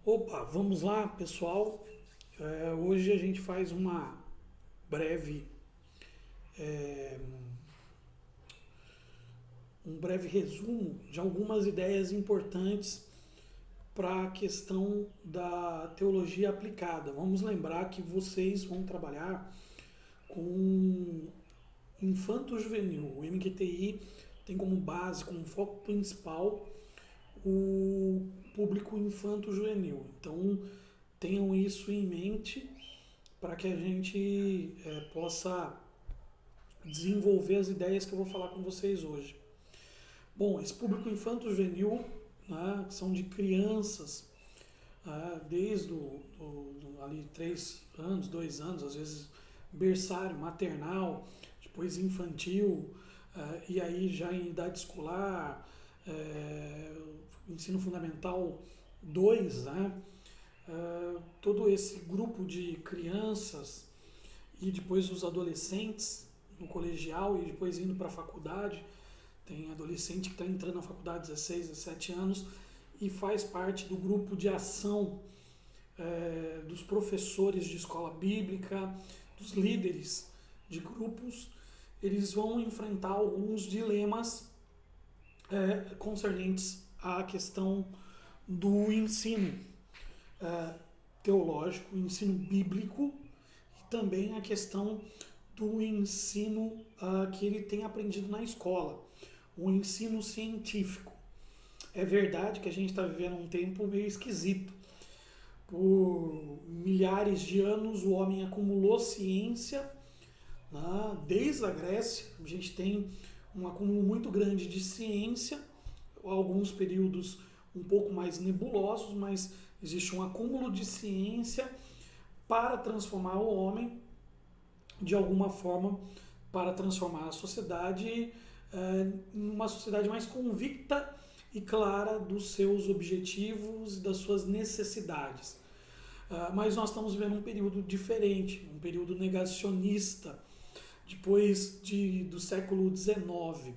Opa, vamos lá, pessoal. Hoje a gente faz breve, é, um breve resumo de algumas ideias importantes para a questão da teologia aplicada. Vamos lembrar que vocês vão trabalhar com infanto-juvenil. O MQTI tem como base, como foco principal, o público infanto-juvenil. Então, tenham isso em mente para que a gente possa desenvolver as ideias que eu vou falar com vocês hoje. Bom, esse público infanto-juvenil, né, são de crianças, desde ali 3 anos, 2 anos, às vezes berçário, maternal, depois infantil, e aí já em idade escolar, ensino fundamental 2, né? Todo esse grupo de crianças e depois os adolescentes no colegial e depois indo para a faculdade. Tem adolescente que está entrando na faculdade 16, 17 anos e faz parte do grupo de ação dos professores de escola bíblica, dos líderes de grupos. Eles vão enfrentar alguns dilemas concernentes à questão do ensino teológico, o ensino bíblico e também a questão do ensino que ele tem aprendido na escola, o ensino científico. É verdade que a gente está vivendo um tempo meio esquisito. Por milhares de anos o homem acumulou ciência, né? Desde a Grécia a gente tem um acúmulo muito grande de ciência, alguns períodos um pouco mais nebulosos, mas existe um acúmulo de ciência para transformar o homem de alguma forma, para transformar a sociedade em uma sociedade mais convicta e clara dos seus objetivos e das suas necessidades. Mas nós estamos vivendo um período diferente, um período negacionista. Depois do século XIX,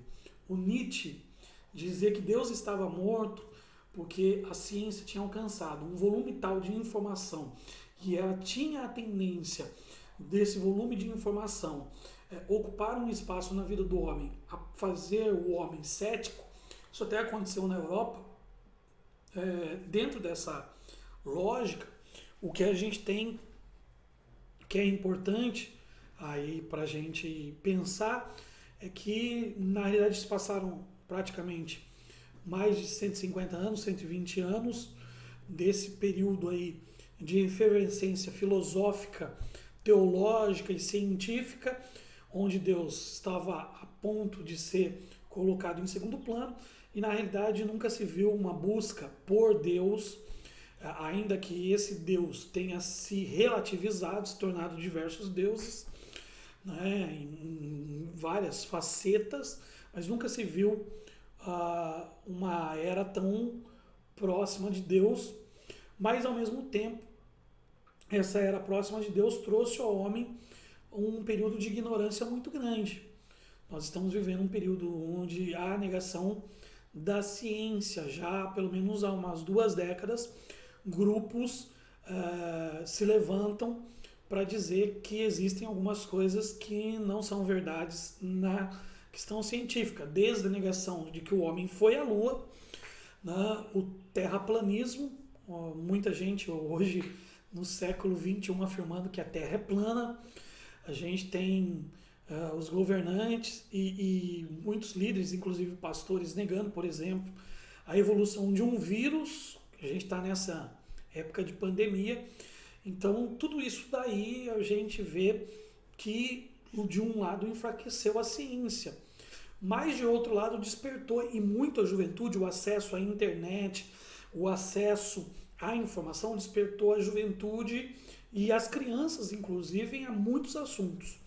o Nietzsche dizia que Deus estava morto porque a ciência tinha alcançado um volume tal de informação e ela tinha a tendência desse volume de informação ocupar um espaço na vida do homem, a fazer o homem cético. Isso até aconteceu na Europa. Dentro dessa lógica, o que a gente tem que é importante aí para a gente pensar é que na realidade se passaram praticamente mais de 150 anos, 120 anos desse período aí de efervescência filosófica, teológica e científica, onde Deus estava a ponto de ser colocado em segundo plano e na realidade nunca se viu uma busca por Deus, ainda que esse Deus tenha se relativizado, se tornado diversos deuses, né, em várias facetas, mas nunca se viu uma era tão próxima de Deus, mas ao mesmo tempo essa era próxima de Deus trouxe ao homem um período de ignorância muito grande. Nós estamos vivendo um período onde há negação da ciência, já há pelo menos há umas 2 décadas, grupos se levantam para dizer que existem algumas coisas que não são verdades na questão científica, desde a negação de que o homem foi à Lua, né, o terraplanismo, muita gente hoje no século XXI afirmando que a Terra é plana. A gente tem os governantes e muitos líderes, inclusive pastores, negando, por exemplo, a evolução de um vírus. A gente está nessa época de pandemia. Então, tudo isso daí a gente vê que, de um lado, enfraqueceu a ciência, mas, de outro lado, despertou e muito a juventude, o acesso à internet, o acesso à informação, despertou a juventude e as crianças, inclusive, a muitos assuntos.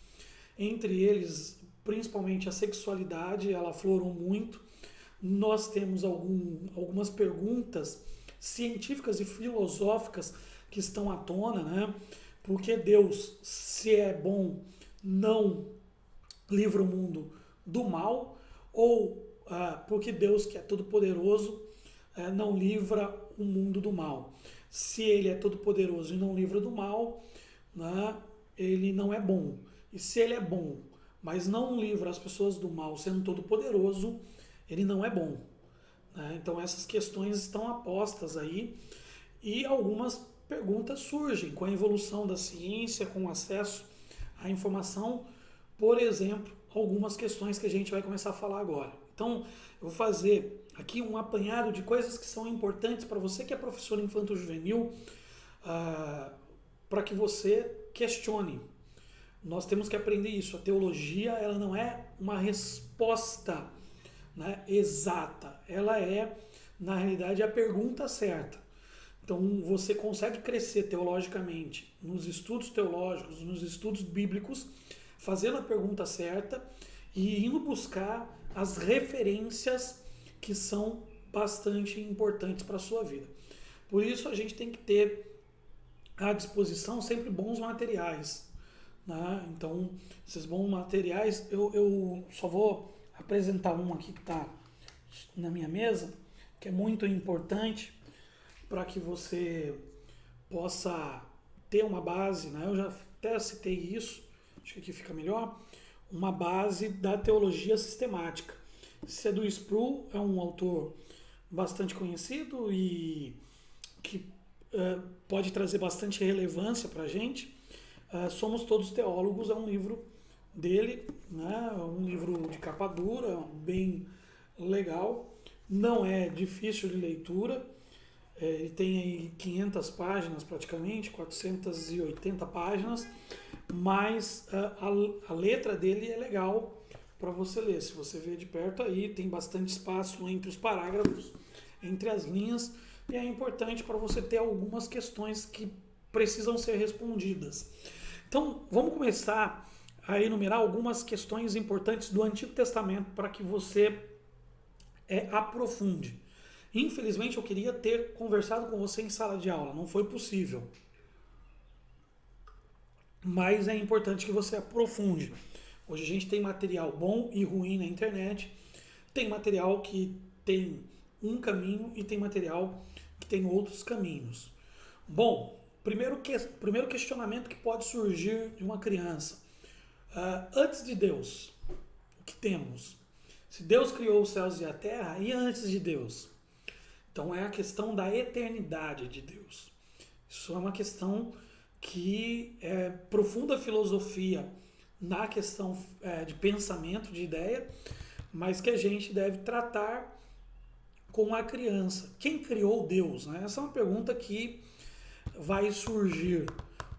Entre eles, principalmente a sexualidade, ela aflorou muito. Nós temos algumas perguntas científicas e filosóficas que estão à tona, né? Porque Deus, se é bom, não livra o mundo do mal, ou porque Deus, que é todo poderoso, não livra o mundo do mal. Se ele é todo poderoso e não livra do mal, né, ele não é bom. E se ele é bom, mas não livra as pessoas do mal, sendo todo poderoso, ele não é bom. Né? Então essas questões estão apostas aí e algumas perguntas surgem com a evolução da ciência, com o acesso à informação, por exemplo, algumas questões que a gente vai começar a falar agora. Então, eu vou fazer aqui um apanhado de coisas que são importantes para você que é professor infanto-juvenil, para que você questione. Nós temos que aprender isso. A teologia, ela não é uma resposta, né, exata. Ela é, na realidade, a pergunta certa. Então, você consegue crescer teologicamente nos estudos teológicos, nos estudos bíblicos, fazendo a pergunta certa e indo buscar as referências que são bastante importantes para a sua vida. Por isso, a gente tem que ter à disposição sempre bons materiais. Né? Então, esses bons materiais, eu só vou apresentar um aqui que está na minha mesa, que é muito importante para que você possa ter uma base, né? Eu já até citei isso, acho que aqui fica melhor, uma base da teologia sistemática. Esse é do Sproul, é um autor bastante conhecido e que pode trazer bastante relevância para a gente. Somos Todos Teólogos é um livro dele, né? Um livro de capa dura, bem legal, não é difícil de leitura, ele tem aí 500 páginas praticamente, 480 páginas, mas a letra dele é legal para você ler. Se você ver de perto aí, tem bastante espaço entre os parágrafos, entre as linhas, e é importante para você ter algumas questões que precisam ser respondidas. Então, vamos começar a enumerar algumas questões importantes do Antigo Testamento para que você aprofunde. Infelizmente, eu queria ter conversado com você em sala de aula, não foi possível. Mas é importante que você aprofunde. Hoje a gente tem material bom e ruim na internet, tem material que tem um caminho e tem material que tem outros caminhos. Bom, primeiro questionamento que pode surgir de uma criança. Antes de Deus, o que temos? Se Deus criou os céus e a terra, e antes de Deus? Então é a questão da eternidade de Deus. Isso é uma questão que é profunda filosofia na questão de pensamento, de ideia, mas que a gente deve tratar com a criança. Quem criou Deus? Né? Essa é uma pergunta que vai surgir.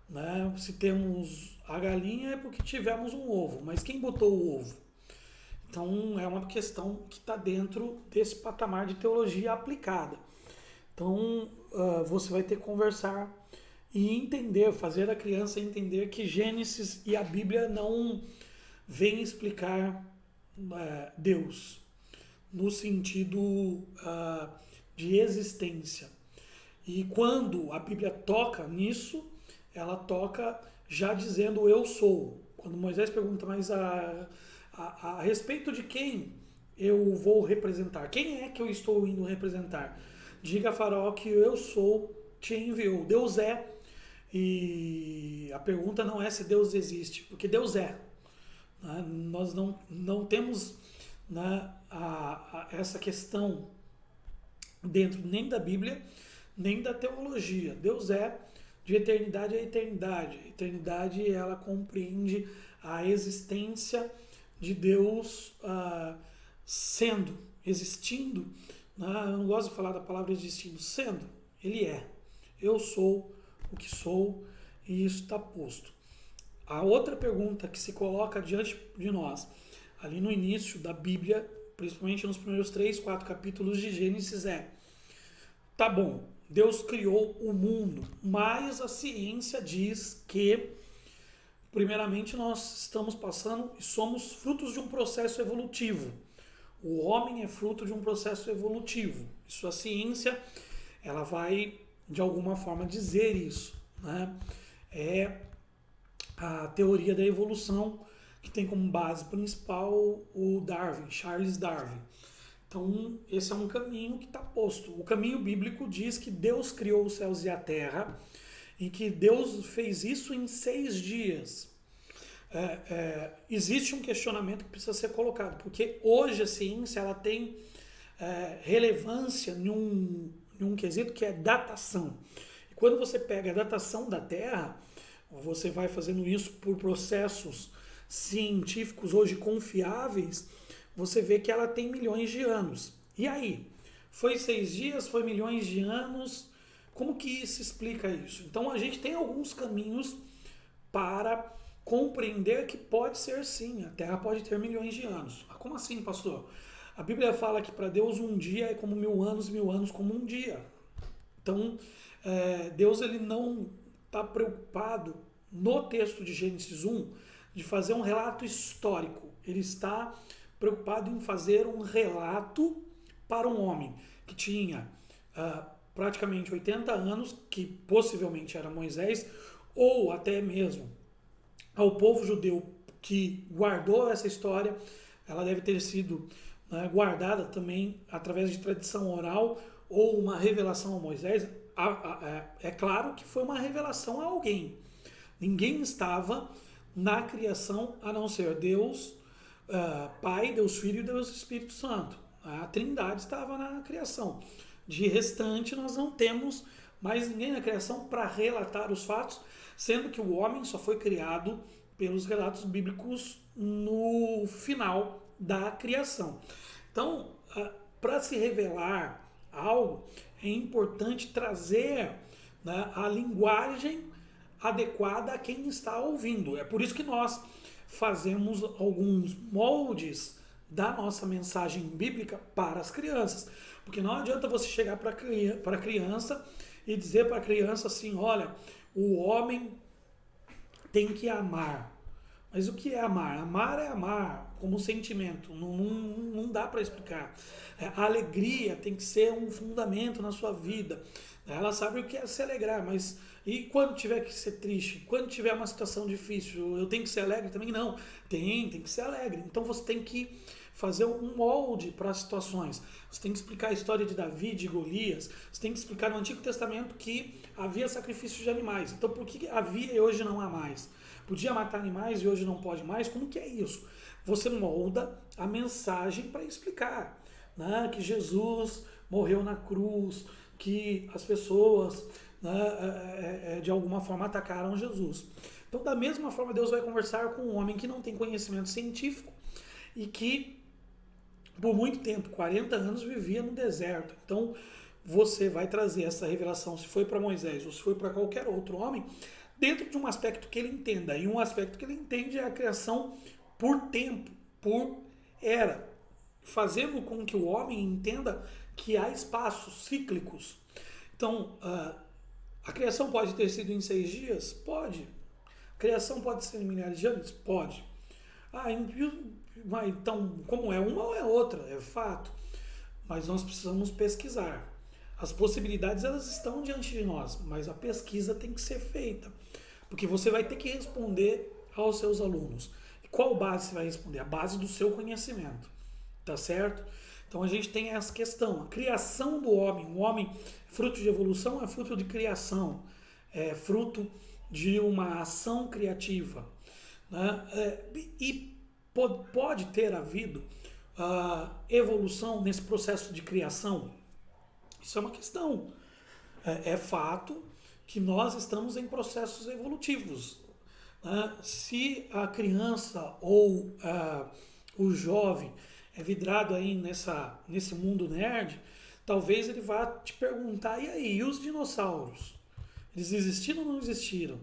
Né? Se temos a galinha é porque tivemos um ovo, mas quem botou o ovo? Então é uma questão que está dentro desse patamar de teologia aplicada. Então você vai ter que conversar e entender, fazer a criança entender que Gênesis e a Bíblia não vêm explicar Deus no sentido de existência. E quando a Bíblia toca nisso, ela toca já dizendo eu sou. Quando Moisés pergunta, mas a respeito de quem eu vou representar? Quem é que eu estou indo representar? Diga a Faraó que eu sou, te enviou. Deus é. E a pergunta não é se Deus existe, porque Deus é. Né? Nós não temos, né, essa questão dentro nem da Bíblia, nem da teologia. Deus é de eternidade a eternidade. A eternidade, ela compreende a existência de Deus sendo, existindo. Eu não gosto de falar da palavra existindo, sendo. Ele é. Eu sou o que sou e isso está posto. A outra pergunta que se coloca diante de nós, ali no início da Bíblia, principalmente nos primeiros 3, 4 capítulos de Gênesis tá bom, Deus criou o mundo, mas a ciência diz que primeiramente nós estamos passando e somos frutos de um processo evolutivo. O homem é fruto de um processo evolutivo. Isso a ciência, ela vai de alguma forma dizer isso. Né? É a teoria da evolução que tem como base principal o Darwin, Charles Darwin. Então, esse é um caminho que está posto. O caminho bíblico diz que Deus criou os céus e a terra e que Deus fez isso em 6 dias. Existe um questionamento que precisa ser colocado, porque hoje a ciência ela tem relevância em um quesito que é datação. E quando você pega a datação da Terra, você vai fazendo isso por processos científicos hoje confiáveis, você vê que ela tem milhões de anos. E aí? Foi 6 dias? Foi milhões de anos? Como que se explica isso? Então a gente tem alguns caminhos para compreender que pode ser sim, a Terra pode ter milhões de anos. Como assim, pastor? A Bíblia fala que para Deus um dia é como 1000 anos, 1000 anos como um dia. Então, Deus ele não está preocupado no texto de Gênesis 1 de fazer um relato histórico. Ele está preocupado em fazer um relato para um homem que tinha praticamente 80 anos, que possivelmente era Moisés, ou até mesmo ao povo judeu que guardou essa história. Ela deve ter sido guardada também através de tradição oral ou uma revelação a Moisés. É claro que foi uma revelação a alguém. Ninguém estava na criação a não ser Deus, Pai, Deus Filho e Deus Espírito Santo. A Trindade estava na criação. De restante, nós não temos mais ninguém na criação para relatar os fatos, sendo que o homem só foi criado pelos relatos bíblicos no final da criação. Então, para se revelar algo, é importante trazer a linguagem adequada a quem está ouvindo. É por isso que nós fazemos alguns moldes da nossa mensagem bíblica para as crianças. Porque não adianta você chegar para a criança e dizer para a criança assim, olha, o homem tem que amar. Mas o que é amar? Amar é amar como sentimento, não dá para explicar. A alegria tem que ser um fundamento na sua vida. Ela sabe o que é se alegrar, mas e quando tiver que ser triste? Quando tiver uma situação difícil, eu tenho que ser alegre também? Não, tem que ser alegre. Então você tem que fazer um molde para as situações. Você tem que explicar a história de Davi, de Golias. Você tem que explicar no Antigo Testamento que havia sacrifício de animais. Então por que havia e hoje não há mais? Podia matar animais e hoje não pode mais? Como que é isso? Você molda a mensagem para explicar, né? Que Jesus morreu na cruz, que as pessoas de alguma forma atacaram Jesus. Então, da mesma forma, Deus vai conversar com um homem que não tem conhecimento científico e que, por muito tempo, 40 anos, vivia no deserto. Então, você vai trazer essa revelação, se foi para Moisés ou se foi para qualquer outro homem, dentro de um aspecto que ele entenda. E um aspecto que ele entende é a criação por tempo, por era, fazendo com que o homem entenda que há espaços cíclicos. Então, a criação pode ter sido em 6 dias? Pode. A criação pode ser em milhares de anos? Pode. Então, como é uma ou é outra? É fato. Mas nós precisamos pesquisar. As possibilidades elas estão diante de nós, mas a pesquisa tem que ser feita. Porque você vai ter que responder aos seus alunos. E qual base você vai responder? A base do seu conhecimento. Tá certo? Então a gente tem essa questão. A criação do homem. O homem é fruto de evolução, é fruto de criação. É fruto de uma ação criativa. Né? E pode ter havido evolução nesse processo de criação? Isso é uma questão. É fato que nós estamos em processos evolutivos. Se a criança ou o jovem é vidrado aí nesse mundo nerd, talvez ele vá te perguntar, e aí, e os dinossauros? Eles existiram ou não existiram?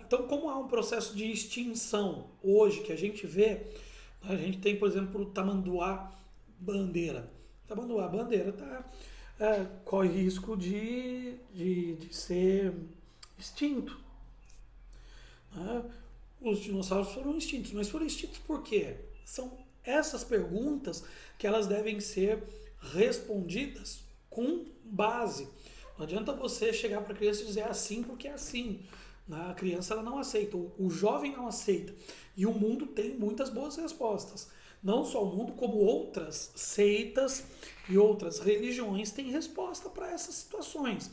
Então, como há um processo de extinção hoje que a gente vê, a gente tem, por exemplo, o tamanduá-bandeira. Tamanduá-bandeira corre risco de ser extinto. Os dinossauros foram extintos, mas foram extintos por quê? São essas perguntas que elas devem ser respondidas com base. Não adianta você chegar para a criança e dizer assim porque é assim. A criança ela não aceita, o jovem não aceita. E o mundo tem muitas boas respostas. não só o mundo, como outras seitas e outras religiões têm resposta para essas situações.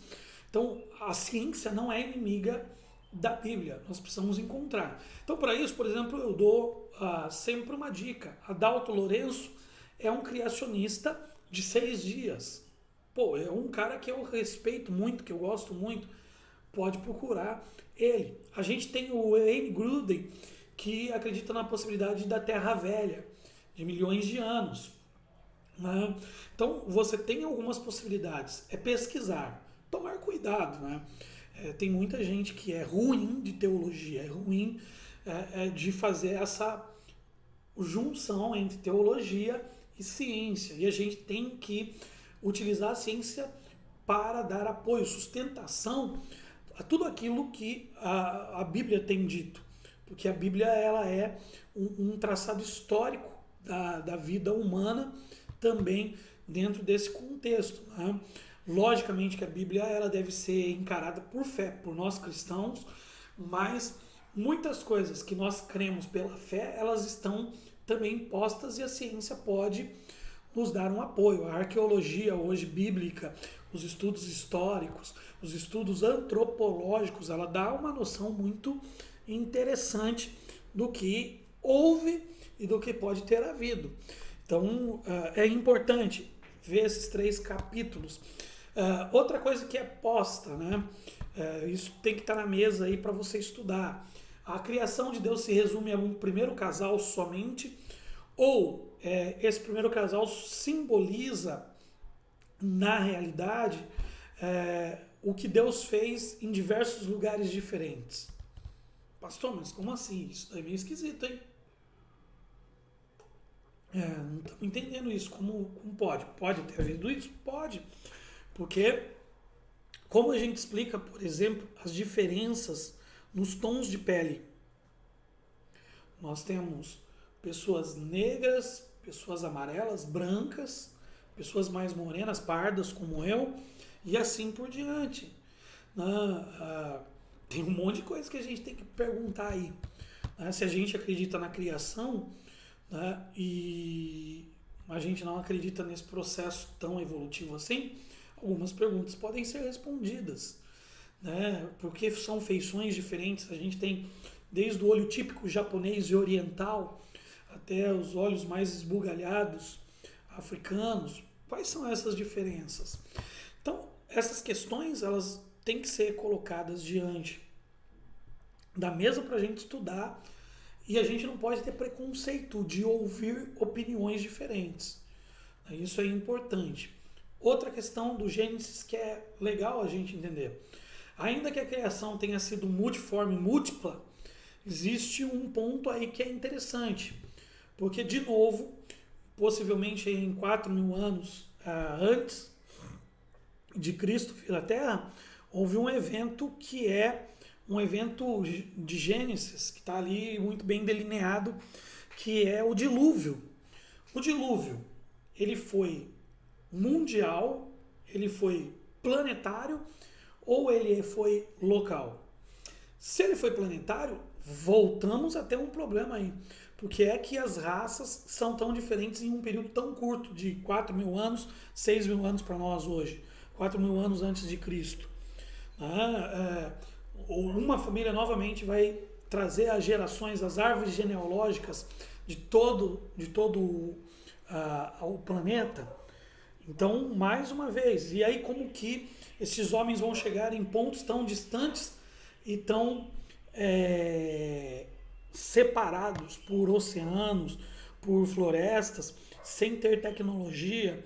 Então, a ciência não é inimiga da Bíblia, nós precisamos encontrar. Então, para isso, por exemplo, eu dou sempre uma dica. Adalto Lourenço é um criacionista de 6 dias. Pô, é um cara que eu respeito muito, que eu gosto muito. Pode procurar ele. A gente tem o Wayne Grudem, que acredita na possibilidade da Terra Velha, de milhões de anos. Né? Então, você tem algumas possibilidades. É pesquisar, tomar cuidado. Né? Tem muita gente que é ruim de teologia, é ruim de fazer essa junção entre teologia e ciência. E a gente tem que utilizar a ciência para dar apoio, sustentação a tudo aquilo que a Bíblia tem dito. Porque a Bíblia ela é um traçado histórico da vida humana também dentro desse contexto. Né? Logicamente que a Bíblia ela deve ser encarada por fé, por nós cristãos, mas muitas coisas que nós cremos pela fé, elas estão também postas e a ciência pode nos dar um apoio. A arqueologia hoje bíblica, os estudos históricos, os estudos antropológicos, ela dá uma noção muito interessante do que houve e do que pode ter havido. Então, é importante ver esses 3 capítulos. Outra coisa que é posta, né? Isso tem que estar na mesa aí para você estudar. A criação de Deus se resume a um primeiro casal somente, ou esse primeiro casal simboliza, na realidade, o que Deus fez em diversos lugares diferentes. Pastor, mas como assim? Isso daí é meio esquisito, hein? Não estamos entendendo isso. Como pode? Pode ter havido isso? Pode. Porque, como a gente explica, por exemplo, as diferenças nos tons de pele. Nós temos pessoas negras, pessoas amarelas, brancas, pessoas mais morenas, pardas como eu, e assim por diante. Tem um monte de coisa que a gente tem que perguntar aí. Se a gente acredita na criação, né, e a gente não acredita nesse processo tão evolutivo assim, algumas perguntas podem ser respondidas. Né, porque são feições diferentes. A gente tem desde o olho típico japonês e oriental até os olhos mais esbugalhados africanos. Quais são essas diferenças? Então, essas questões elas têm que ser colocadas diante da mesa para a gente estudar, e a gente não pode ter preconceito de ouvir opiniões diferentes. Isso é importante. Outra questão do Gênesis que é legal a gente entender. Ainda que a criação tenha sido multiforme, múltipla, existe um ponto aí que é interessante. Porque, de novo, possivelmente em 4.000 anos antes de Cristo vir à Terra, houve um evento que é um evento de Gênesis, que está ali muito bem delineado, que é o dilúvio. O dilúvio, ele foi mundial, ele foi planetário ou ele foi local? Se ele foi planetário, voltamos a ter um problema aí. Porque é que as raças são tão diferentes em um período tão curto, de 4.000 anos, 6.000 anos para nós hoje, 4.000 anos antes de Cristo. Uma família novamente vai trazer as gerações, as árvores genealógicas de todo o planeta. Então, mais uma vez, e aí como que esses homens vão chegar em pontos tão distantes e tão separados por oceanos, por florestas, sem ter tecnologia?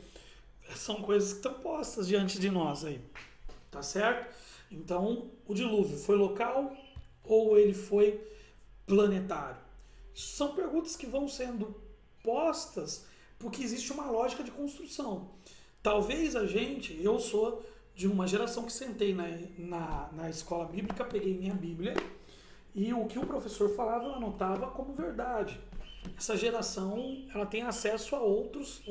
São coisas que estão postas diante de nós aí, tá certo? Então, o dilúvio foi local ou ele foi planetário? São perguntas que vão sendo postas porque existe uma lógica de construção. Talvez eu sou de uma geração que sentei na escola bíblica, peguei minha Bíblia e o que o professor falava eu anotava como verdade. Essa geração ela tem acesso a outros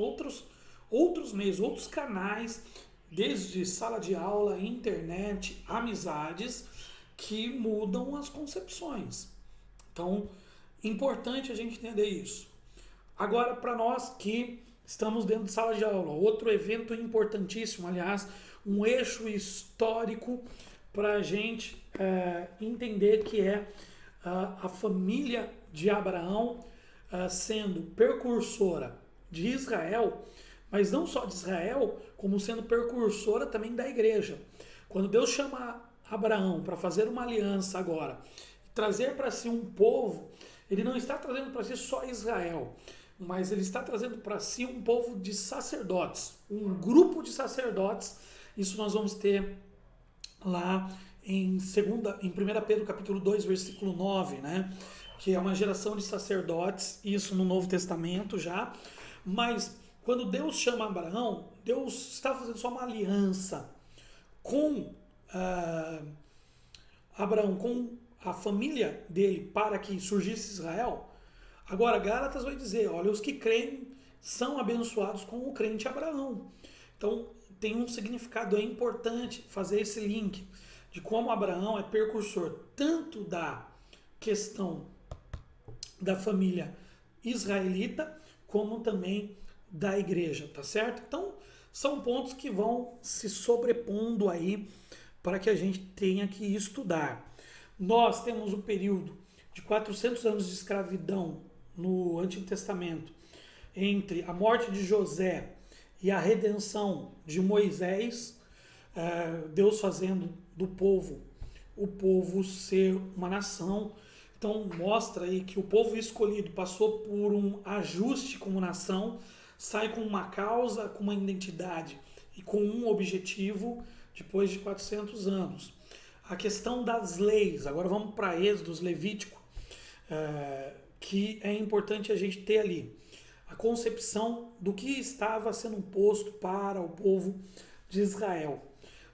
meios, outros canais, desde sala de aula, internet, amizades, que mudam as concepções. Então, importante a gente entender isso. Agora, para nós que estamos dentro de sala de aula, outro evento importantíssimo, aliás, um eixo histórico para a gente entender que é a família de Abraão sendo precursora de Israel, mas não só de Israel, como sendo precursora também da igreja. Quando Deus chama Abraão para fazer uma aliança agora, trazer para si um povo, ele não está trazendo para si só Israel, mas ele está trazendo para si um povo de sacerdotes, um grupo de sacerdotes. Isso nós vamos ter lá em 1 Pedro capítulo 2, versículo 9, né? Que é uma geração de sacerdotes, isso no Novo Testamento já. Mas quando Deus chama Abraão, Deus está fazendo só uma aliança com Abraão, com a família dele, para que surgisse Israel. Agora, Gálatas vai dizer, olha, os que creem são abençoados com o crente Abraão. Então, tem um significado, é importante fazer esse link de como Abraão é precursor tanto da questão da família israelita, como também da igreja, tá certo? Então, são pontos que vão se sobrepondo aí para que a gente tenha que estudar. Nós temos o período de 400 anos de escravidão no Antigo Testamento, entre a morte de José e a redenção de Moisés, Deus fazendo do povo, o povo ser uma nação. Então mostra aí que o povo escolhido passou por um ajuste como nação, sai com uma causa, com uma identidade e com um objetivo depois de 400 anos. A questão das leis, agora vamos para Êxodo, Levítico, que é importante a gente ter ali. A concepção do que estava sendo posto para o povo de Israel.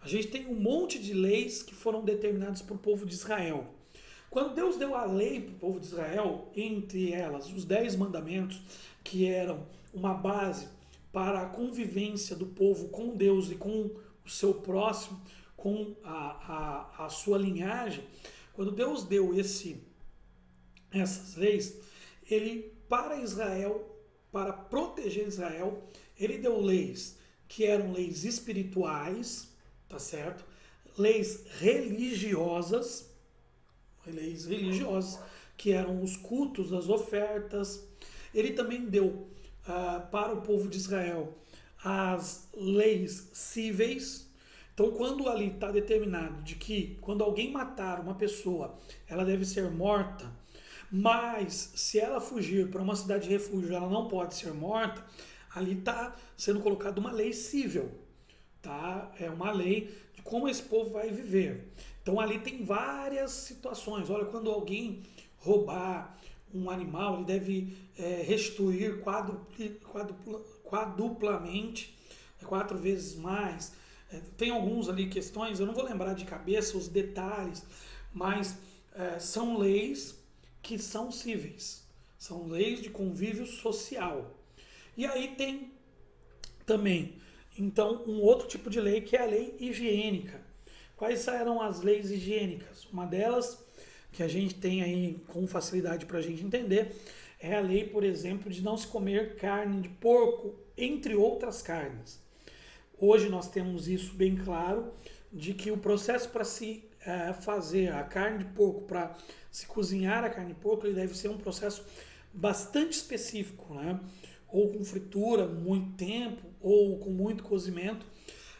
A gente tem um monte de leis que foram determinadas para o povo de Israel. Quando Deus deu a lei para o povo de Israel, entre elas os 10 mandamentos, que eram uma base para a convivência do povo com Deus e com o seu próximo, com a sua linhagem, quando Deus deu essas leis, ele, para Israel, para proteger Israel, ele deu leis que eram leis espirituais, tá certo? Leis religiosas, que eram os cultos, as ofertas. Ele também deu para o povo de Israel as leis cíveis. Então, quando ali está determinado de que quando alguém matar uma pessoa, ela deve ser morta, mas se ela fugir para uma cidade de refúgio, ela não pode ser morta, ali está sendo colocada uma lei cível, tá? É uma lei de como esse povo vai viver. Então ali tem várias situações. Olha, quando alguém roubar um animal, ele deve restituir quadruplamente, 4 vezes mais. Tem alguns ali questões, eu não vou lembrar de cabeça os detalhes, mas são leis que são cíveis, são leis de convívio social. E aí tem também, então, um outro tipo de lei que é a lei higiênica. Quais eram as leis higiênicas? Uma delas, que a gente tem aí com facilidade para a gente entender, é a lei, por exemplo, de não se comer carne de porco, entre outras carnes. Hoje nós temos isso bem claro, de que o processo para se fazer a carne de porco, para se cozinhar a carne de porco, ele deve ser um processo bastante específico, né? Ou com fritura, muito tempo, ou com muito cozimento.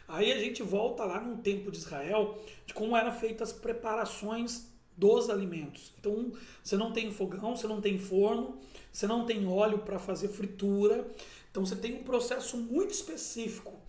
Aí a gente volta lá no tempo de Israel, de como eram feitas as preparações dos alimentos. Então, você não tem fogão, você não tem forno, você não tem óleo para fazer fritura. Então, você tem um processo muito específico.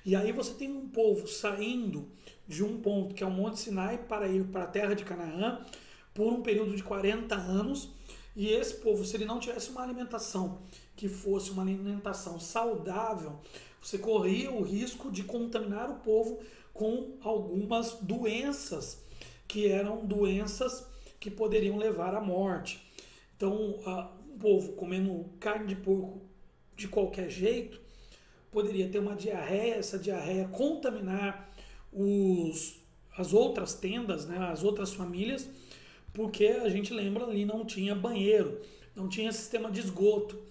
E aí você tem um povo saindo de um ponto que é o Monte Sinai para ir para a terra de Canaã por um período de 40 anos. E esse povo, se ele não tivesse uma alimentação que fosse uma alimentação saudável, você corria o risco de contaminar o povo com algumas doenças, que eram doenças que poderiam levar à morte. Então, um povo comendo carne de porco de qualquer jeito, poderia ter uma diarreia, essa diarreia contaminar as outras tendas, né, as outras famílias, porque a gente lembra ali não tinha banheiro, não tinha sistema de esgoto.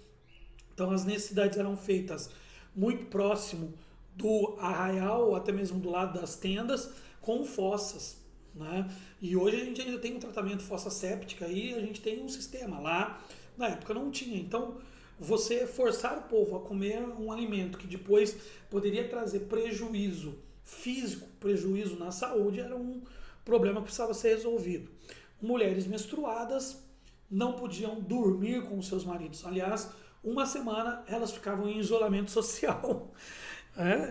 Então as necessidades eram feitas muito próximo do arraial, ou até mesmo do lado das tendas, com fossas, né? E hoje a gente ainda tem um tratamento fossa séptica e a gente tem um sistema. Lá na época não tinha. Então você forçar o povo a comer um alimento que depois poderia trazer prejuízo físico, prejuízo na saúde, era um problema que precisava ser resolvido. Mulheres menstruadas não podiam dormir com seus maridos. Aliás, uma semana elas ficavam em isolamento social.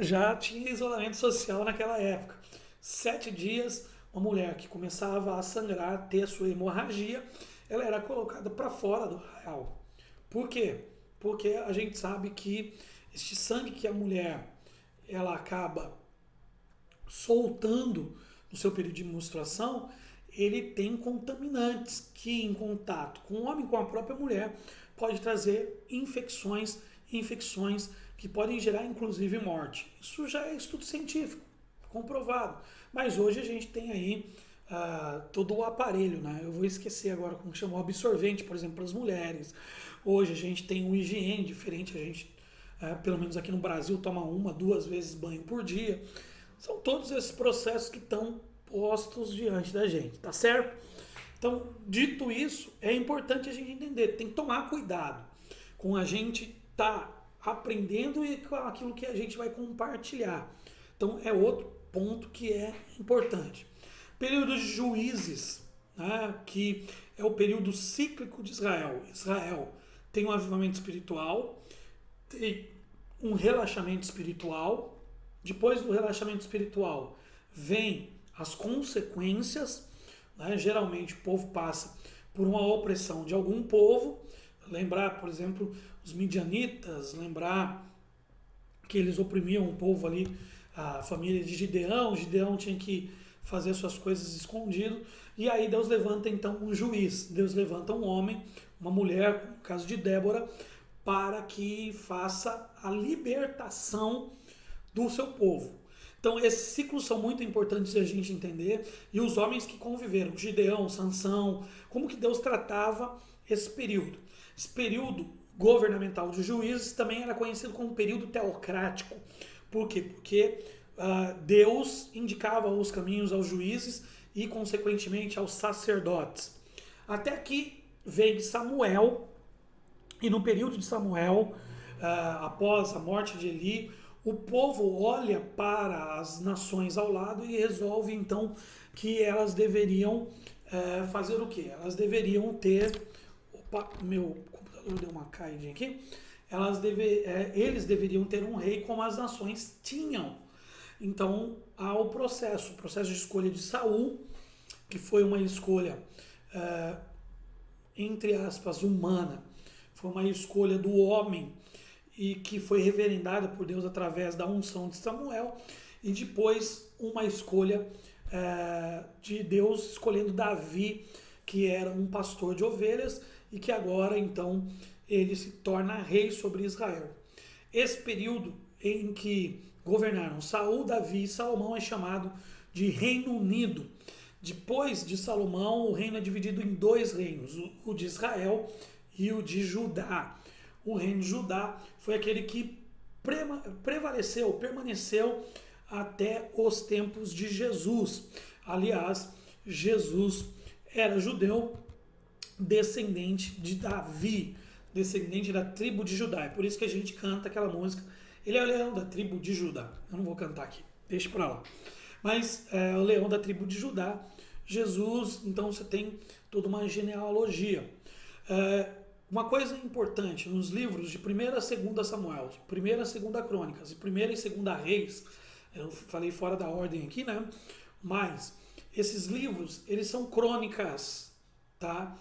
Já tinha isolamento social naquela época. 7 dias, uma mulher que começava a sangrar, ter sua hemorragia, ela era colocada para fora do arraial. Por quê? Porque a gente sabe que este sangue que a mulher ela acaba soltando no seu período de menstruação, ele tem contaminantes que em contato com o homem, com a própria mulher, pode trazer infecções que podem gerar inclusive morte. Isso já é estudo científico, comprovado. Mas hoje a gente tem aí todo o aparelho, né? Eu vou esquecer agora como chama, o absorvente, por exemplo, para as mulheres. Hoje a gente tem uma higiene diferente, a gente, pelo menos aqui no Brasil, toma 1, 2 vezes banho por dia. São todos esses processos que estão postos diante da gente, tá certo? Então, dito isso, é importante a gente entender, tem que tomar cuidado com a gente tá aprendendo e com aquilo que a gente vai compartilhar. Então, é outro ponto que é importante. Período de Juízes, né, que é o período cíclico de Israel. Israel tem um avivamento espiritual, tem um relaxamento espiritual. Depois do relaxamento espiritual, vem as consequências, né? Geralmente o povo passa por uma opressão de algum povo. Lembrar, por exemplo, os midianitas, lembrar que eles oprimiam o povo ali, a família de Gideão. Gideão tinha que fazer suas coisas escondido. E aí Deus levanta então um juiz. Deus levanta um homem, uma mulher, no caso de Débora, para que faça a libertação do seu povo. Então esses ciclos são muito importantes de a gente entender, e os homens que conviveram, Gideão, Sansão, como que Deus tratava esse período. Esse período governamental de juízes também era conhecido como período teocrático. Por quê? Porque Deus indicava os caminhos aos juízes e consequentemente aos sacerdotes. Até aqui vem Samuel, e no período de Samuel, após a morte de Eli, o povo olha para as nações ao lado e resolve então que elas deveriam fazer o quê? Elas deveriam ter... Opa, meu computador deu uma caidinha aqui. Eles deveriam ter um rei como as nações tinham. Então há o processo de escolha de Saul, que foi uma escolha, entre aspas, humana. Foi uma escolha do homem, e que foi reverendada por Deus através da unção de Samuel, e depois uma escolha de Deus escolhendo Davi, que era um pastor de ovelhas, e que agora então ele se torna rei sobre Israel. Esse período em que governaram Saul, Davi e Salomão é chamado de Reino Unido. Depois de Salomão, o reino é dividido em 2 reinos, o de Israel e o de Judá. O reino de Judá foi aquele que permaneceu até os tempos de Jesus. Aliás, Jesus era judeu, descendente de Davi, descendente da tribo de Judá. É por isso que a gente canta aquela música, ele é o leão da tribo de Judá. Eu não vou cantar aqui, deixa pra lá. Mas é o leão da tribo de Judá. Jesus, então você tem toda uma genealogia. Uma coisa importante, nos livros de 1ª e 2ª Samuel, 1ª e 2ª Crônicas e 1ª e 2ª Reis, eu falei fora da ordem aqui, né? Mas esses livros, eles são crônicas, tá?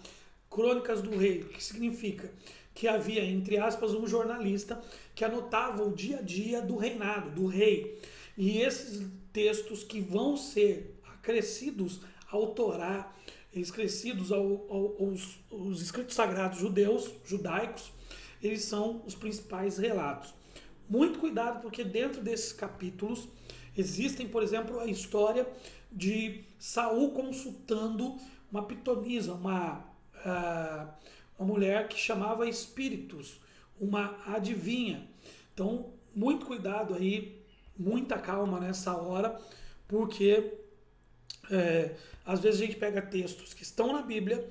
Crônicas do rei, o que significa? Que havia, entre aspas, um jornalista que anotava o dia a dia do reinado, do rei. E esses textos que vão ser acrescidos ao Torá, esquecidos aos escritos sagrados judaicos, eles são os principais relatos. Muito cuidado, porque dentro desses capítulos existem, por exemplo, a história de Saul consultando uma pitonisa, uma mulher que chamava espíritos, uma adivinha. Então, muito cuidado aí, muita calma nessa hora, porque às vezes a gente pega textos que estão na Bíblia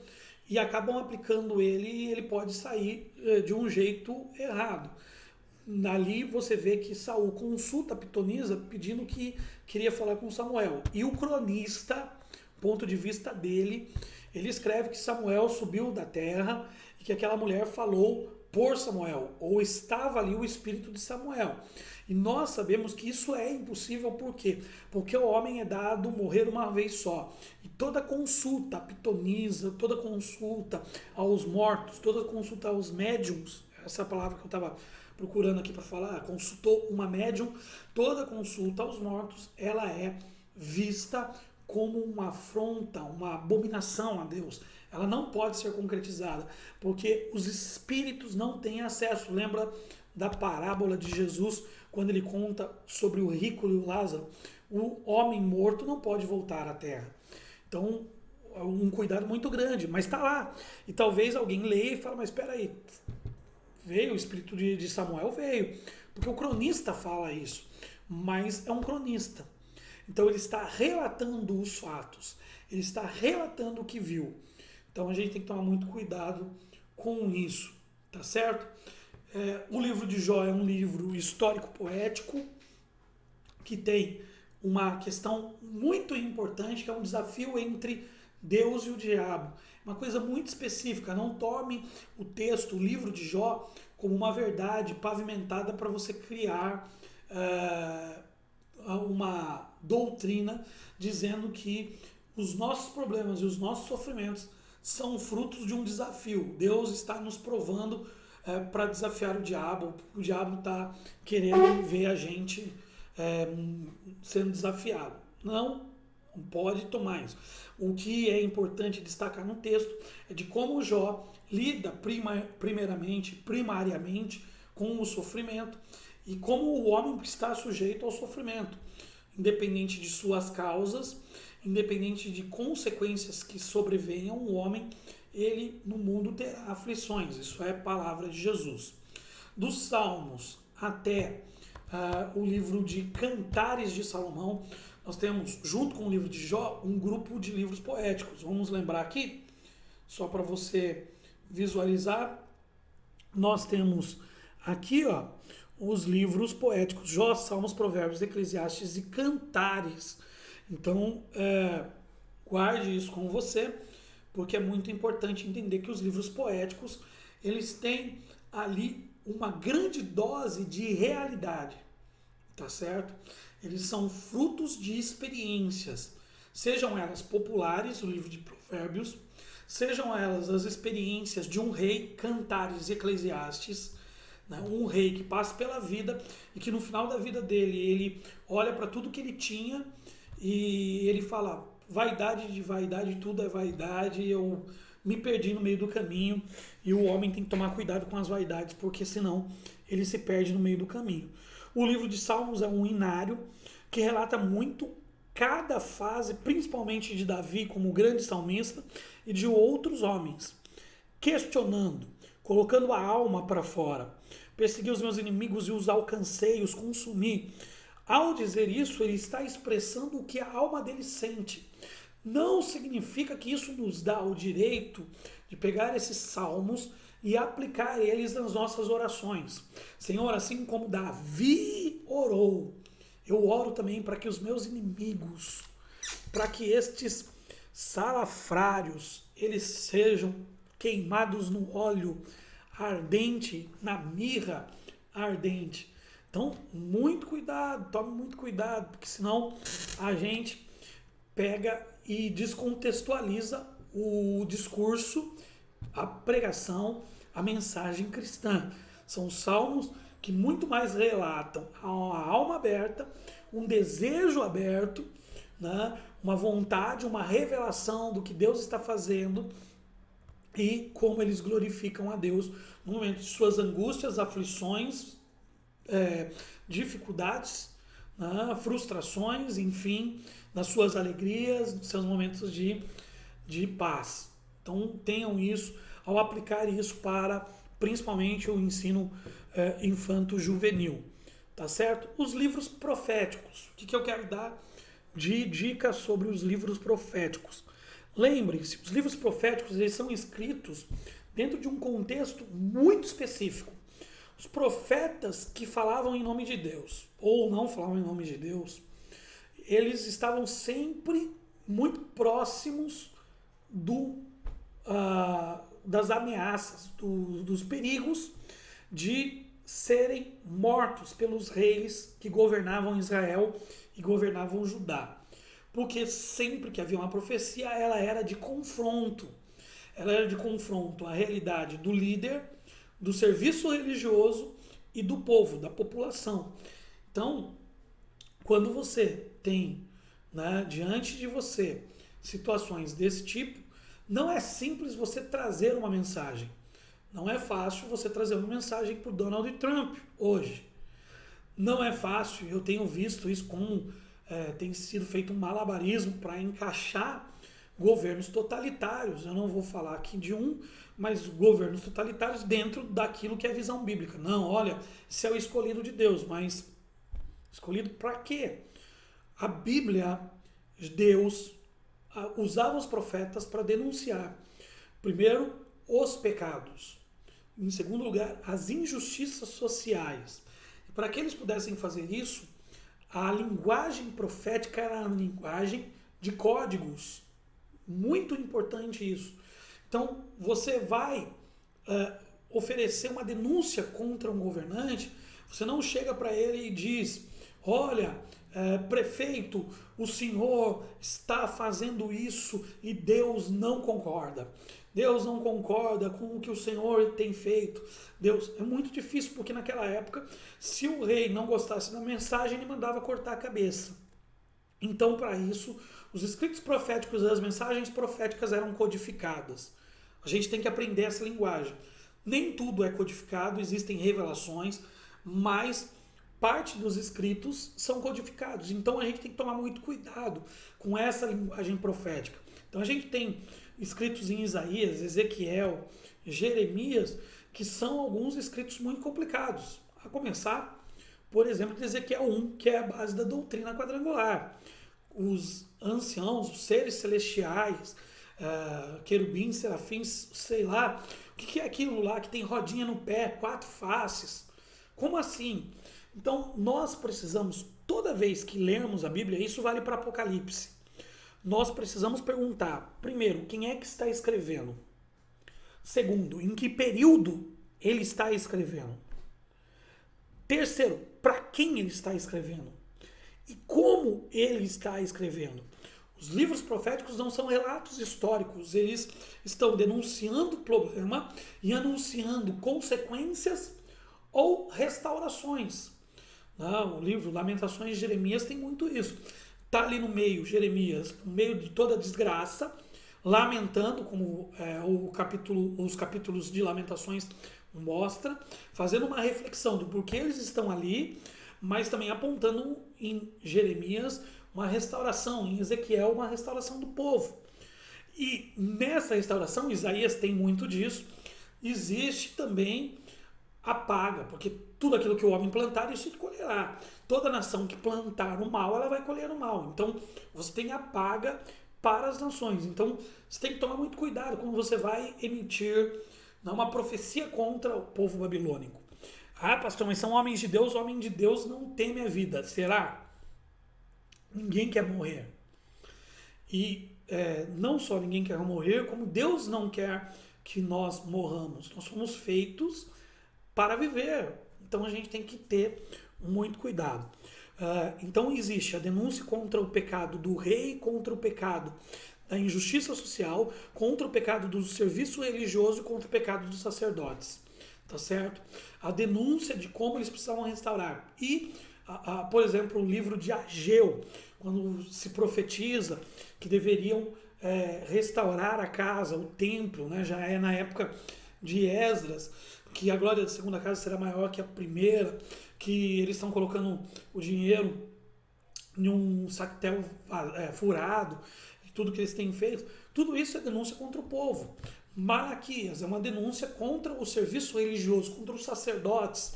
e acabam aplicando ele e ele pode sair de um jeito errado. Ali você vê que Saul consulta a pitonisa pedindo que queria falar com Samuel. E o cronista, ponto de vista dele, ele escreve que Samuel subiu da terra e que aquela mulher falou por Samuel, ou estava ali o espírito de Samuel. E nós sabemos que isso é impossível, por quê? Porque o homem é dado morrer uma vez só. E toda consulta à pitonisa, toda consulta aos mortos, toda consulta aos médiums, essa é a palavra que eu estava procurando aqui para falar, consultou uma médium, toda consulta aos mortos, ela é vista como uma afronta, uma abominação a Deus. Ela não pode ser concretizada, porque os espíritos não têm acesso. Lembra da parábola de Jesus, quando ele conta sobre o rico e o Lázaro? O homem morto não pode voltar à terra. Então, é um cuidado muito grande, mas está lá. E talvez alguém leia e fale, mas espera aí, veio o espírito de Samuel? Veio, porque o cronista fala isso, mas é um cronista. Então ele está relatando os fatos, ele está relatando o que viu. Então a gente tem que tomar muito cuidado com isso, tá certo? O livro de Jó é um livro histórico-poético que tem uma questão muito importante, que é um desafio entre Deus e o diabo. Uma coisa muito específica. Não tome o texto, o livro de Jó, como uma verdade pavimentada para você criar uma doutrina dizendo que os nossos problemas e os nossos sofrimentos são frutos de um desafio. Deus está nos provando para desafiar o diabo está querendo ver a gente sendo desafiado. Não pode tomar isso. O que é importante destacar no texto é de como Jó lida primariamente com o sofrimento e como o homem está sujeito ao sofrimento, independente de suas causas, independente de consequências que sobrevenham, o homem, ele no mundo terá aflições. Isso é palavra de Jesus. Dos Salmos até o livro de Cantares de Salomão, nós temos, junto com o livro de Jó, um grupo de livros poéticos. Vamos lembrar aqui, só para você visualizar, nós temos aqui os livros poéticos: Jó, Salmos, Provérbios, Eclesiastes e Cantares. Então, guarde isso com você, porque é muito importante entender que os livros poéticos, eles têm ali uma grande dose de realidade, tá certo? Eles são frutos de experiências, sejam elas populares, o livro de Provérbios, sejam elas as experiências de um rei, Cantares e Eclesiastes, né? Um rei que passa pela vida e que no final da vida dele, ele olha para tudo que ele tinha e ele fala: vaidade de vaidade, tudo é vaidade, eu me perdi no meio do caminho. E o homem tem que tomar cuidado com as vaidades, porque senão ele se perde no meio do caminho. O livro de Salmos é um inário que relata muito cada fase, principalmente de Davi como grande salmista e de outros homens, questionando, colocando a alma para fora. Persegui os meus inimigos e os alcancei, os consumi. Ao dizer isso, ele está expressando o que a alma dele sente. Não significa que isso nos dá o direito de pegar esses salmos e aplicar eles nas nossas orações. Senhor, assim como Davi orou, eu oro também para que os meus inimigos, para que estes salafrários, eles sejam queimados no óleo ardente, na mirra ardente. Então, muito cuidado, tome muito cuidado, porque senão a gente pega e descontextualiza o discurso, a pregação, a mensagem cristã. São salmos que muito mais relatam uma alma aberta, um desejo aberto, né? Uma vontade, uma revelação do que Deus está fazendo e como eles glorificam a Deus no momento de suas angústias, aflições, dificuldades, né? Frustrações, enfim, nas suas alegrias, nos seus momentos de paz. Então tenham isso, ao aplicar isso para principalmente o ensino infanto-juvenil, tá certo? Os livros proféticos, o que eu quero dar de dicas sobre os livros proféticos? Lembre-se, os livros proféticos eles são escritos dentro de um contexto muito específico. Os profetas que falavam em nome de Deus, ou não falavam em nome de Deus, eles estavam sempre muito próximos das ameaças, dos perigos de serem mortos pelos reis que governavam Israel e governavam Judá. Porque sempre que havia uma profecia, ela era de confronto. Ela era de confronto à realidade do líder, do serviço religioso e do povo, da população. Então, quando você tem, né, diante de você situações desse tipo, não é simples você trazer uma mensagem. Não é fácil você trazer uma mensagem para o Donald Trump hoje. Não é fácil, eu tenho visto isso como tem sido feito um malabarismo para encaixar governos totalitários. Eu não vou falar aqui de um, mas governos totalitários dentro daquilo que é a visão bíblica. Não, olha, esse é o escolhido de Deus, mas escolhido para quê? A Bíblia, Deus usava os profetas para denunciar, primeiro, os pecados. Em segundo lugar, as injustiças sociais. E para que eles pudessem fazer isso, a linguagem profética era uma linguagem de códigos. Muito importante isso. Então, você vai oferecer uma denúncia contra um governante, você não chega para ele e diz, olha, prefeito, o senhor está fazendo isso e Deus não concorda. Deus não concorda com o que o Senhor tem feito. Deus, é muito difícil, porque naquela época, se o rei não gostasse da mensagem, ele mandava cortar a cabeça. Então, para isso, os escritos proféticos e as mensagens proféticas eram codificadas. A gente tem que aprender essa linguagem. Nem tudo é codificado, existem revelações, mas parte dos escritos são codificados. Então, a gente tem que tomar muito cuidado com essa linguagem profética. Então, a gente tem escritos em Isaías, Ezequiel, Jeremias, que são alguns escritos muito complicados. A começar, por exemplo, de Ezequiel 1, que é a base da doutrina quadrangular. Os anciãos, os seres celestiais, querubins, serafins, sei lá, o que é aquilo lá que tem rodinha no pé, 4 faces? Como assim? Então, nós precisamos, toda vez que lermos a Bíblia, isso vale para Apocalipse, nós precisamos perguntar, primeiro, quem é que está escrevendo? Segundo, em que período ele está escrevendo? Terceiro, para quem ele está escrevendo? E como ele está escrevendo? Os livros proféticos não são relatos históricos, eles estão denunciando o problema e anunciando consequências ou restaurações. O livro Lamentações de Jeremias tem muito isso. Está ali no meio, Jeremias, no meio de toda a desgraça, lamentando, como os capítulos de Lamentações mostra, fazendo uma reflexão do porquê eles estão ali, mas também apontando em Jeremias uma restauração, em Ezequiel uma restauração do povo. E nessa restauração, Isaías tem muito disso, existe também a paga, porque tudo aquilo que o homem plantar, isso ele colherá. Toda nação que plantar o mal, ela vai colher o mal. Então, você tem a paga para as nações. Então, você tem que tomar muito cuidado quando você vai emitir uma profecia contra o povo babilônico. Ah, pastor, mas são homens de Deus, o homem de Deus não teme a vida. Será? Ninguém quer morrer. E não só ninguém quer morrer, como Deus não quer que nós morramos. Nós somos feitos para viver. Então a gente tem que ter muito cuidado. Então existe a denúncia contra o pecado do rei, contra o pecado da injustiça social, contra o pecado do serviço religioso e contra o pecado dos sacerdotes. Tá certo? A denúncia de como eles precisavam restaurar. E, por exemplo, o livro de Ageu, quando se profetiza que deveriam restaurar a casa, o templo, né? Já é na época de Esdras, que a glória da segunda casa será maior que a primeira, que eles estão colocando o dinheiro em um sactel furado, tudo que eles têm feito, tudo isso é denúncia contra o povo. Malaquias é uma denúncia contra o serviço religioso, contra os sacerdotes.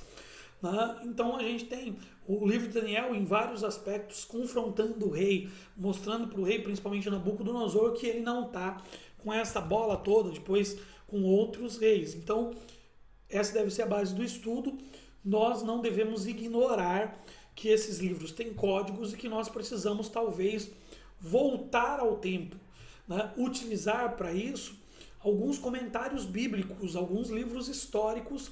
Né? Então a gente tem o livro de Daniel em vários aspectos confrontando o rei, mostrando para o rei, principalmente Nabucodonosor, que ele não está com essa bola toda, depois com outros reis. Então essa deve ser a base do estudo. Nós não devemos ignorar que esses livros têm códigos e que nós precisamos talvez voltar ao tempo, né? Utilizar para isso alguns comentários bíblicos, alguns livros históricos,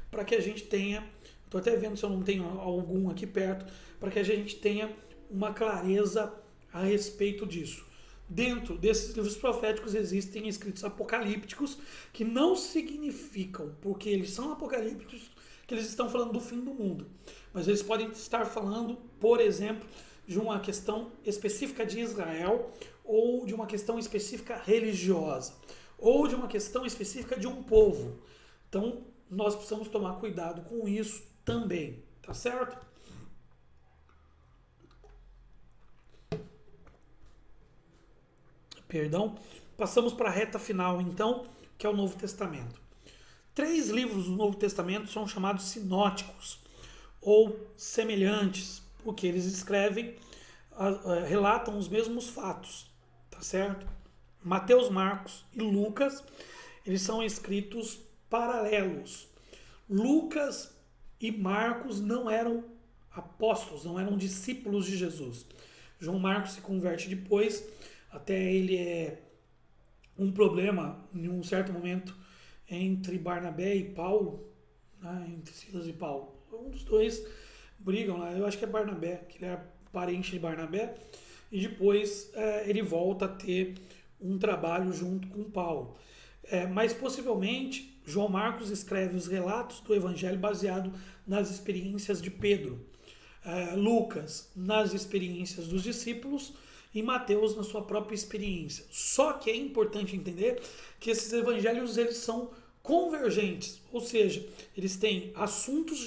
para que a gente tenha, estou até vendo se eu não tenho algum aqui perto, para que a gente tenha uma clareza a respeito disso. Dentro desses livros proféticos existem escritos apocalípticos que não significam, porque eles são apocalípticos, que eles estão falando do fim do mundo. Mas eles podem estar falando, por exemplo, de uma questão específica de Israel, ou de uma questão específica religiosa, ou de uma questão específica de um povo. Então, nós precisamos tomar cuidado com isso também, tá certo? Perdão. Passamos para a reta final, então, que é o Novo Testamento. 3 livros do Novo Testamento são chamados sinóticos, ou semelhantes, porque eles escrevem, relatam os mesmos fatos, tá certo? Mateus, Marcos e Lucas, eles são escritos paralelos. Lucas e Marcos não eram apóstolos, não eram discípulos de Jesus. João Marcos se converte depois, até ele é um problema em um certo momento entre Barnabé e Paulo, né, entre Silas e Paulo. Um dos dois brigam lá, eu acho que é Barnabé, que ele é parente de Barnabé, e depois ele volta a ter um trabalho junto com Paulo. Mas possivelmente João Marcos escreve os relatos do Evangelho baseado nas experiências de Pedro, Lucas nas experiências dos discípulos e Mateus na sua própria experiência. Só que é importante entender que esses evangelhos eles são convergentes, ou seja, eles têm assuntos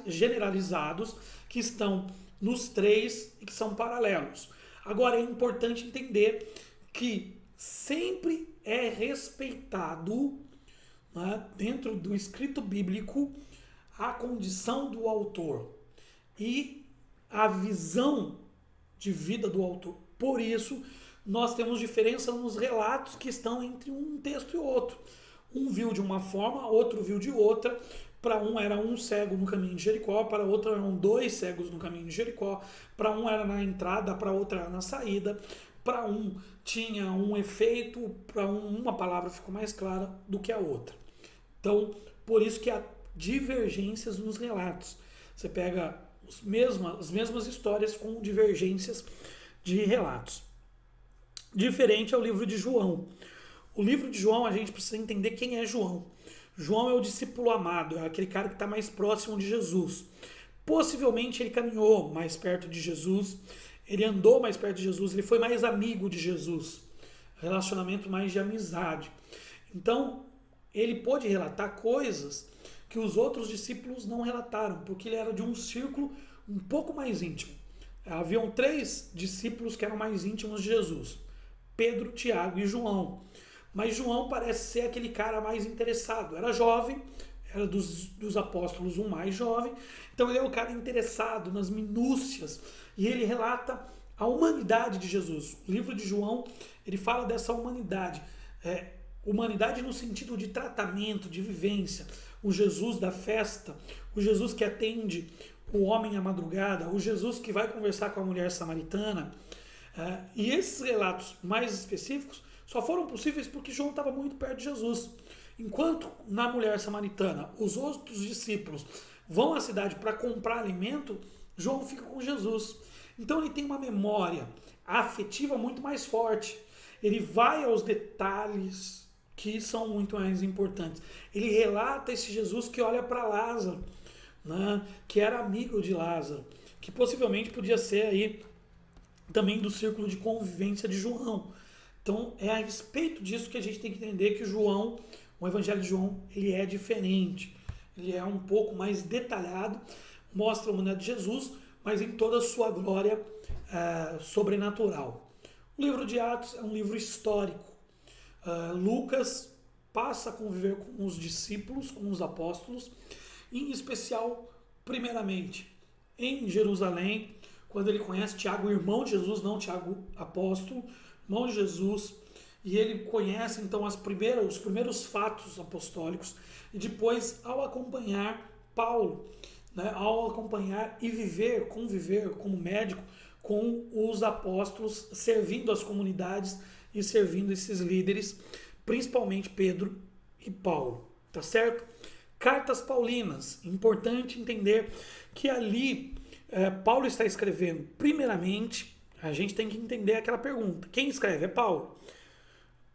generalizados que estão nos 3 e que são paralelos. Agora é importante entender que sempre é respeitado, né, dentro do escrito bíblico, a condição do autor e a visão de vida do autor. Por isso, nós temos diferença nos relatos que estão entre um texto e outro. Um viu de uma forma, outro viu de outra. Para um era um cego no caminho de Jericó, para outro eram 2 cegos no caminho de Jericó, para um era na entrada, para outro era na saída, para um tinha um efeito, para uma palavra ficou mais clara do que a outra. Então, por isso que há divergências nos relatos. Você pega as mesmas histórias com divergências de relatos. Diferente é o livro de João. O livro de João, a gente precisa entender quem é João. João é o discípulo amado, é aquele cara que está mais próximo de Jesus. Possivelmente ele caminhou mais perto de Jesus, ele andou mais perto de Jesus, ele foi mais amigo de Jesus. Relacionamento mais de amizade. Então, ele pôde relatar coisas que os outros discípulos não relataram, porque ele era de um círculo um pouco mais íntimo. Haviam 3 discípulos que eram mais íntimos de Jesus: Pedro, Tiago e João. Mas João parece ser aquele cara mais interessado. Era jovem, era dos apóstolos o mais jovem, então ele é o cara interessado nas minúcias e ele relata a humanidade de Jesus. O livro de João, ele fala dessa humanidade. Humanidade no sentido de tratamento, de vivência. O Jesus da festa, o Jesus que atende o homem à madrugada, o Jesus que vai conversar com a mulher samaritana. E esses relatos mais específicos só foram possíveis porque João estava muito perto de Jesus. Enquanto na mulher samaritana os outros discípulos vão à cidade para comprar alimento, João fica com Jesus. Então ele tem uma memória afetiva muito mais forte. Ele vai aos detalhes que são muito mais importantes. Ele relata esse Jesus que olha para Lázaro, né, que era amigo de Lázaro, que possivelmente podia ser aí também do círculo de convivência de João. Então é a respeito disso que a gente tem que entender que João, o Evangelho de João, ele é diferente. Ele é um pouco mais detalhado, mostra a humanidade de Jesus, mas em toda a sua glória sobrenatural. O livro de Atos é um livro histórico. Lucas passa a conviver com os discípulos, com os apóstolos, em especial, primeiramente, em Jerusalém, quando ele conhece Tiago, irmão de Jesus, não Tiago apóstolo, irmão de Jesus, e ele conhece então os primeiros fatos apostólicos, e depois, ao acompanhar Paulo, né, ao acompanhar e conviver como médico com os apóstolos, servindo as comunidades e servindo esses líderes, principalmente Pedro e Paulo, tá certo? Cartas paulinas, importante entender que ali Paulo está escrevendo, primeiramente, a gente tem que entender aquela pergunta, quem escreve? É Paulo.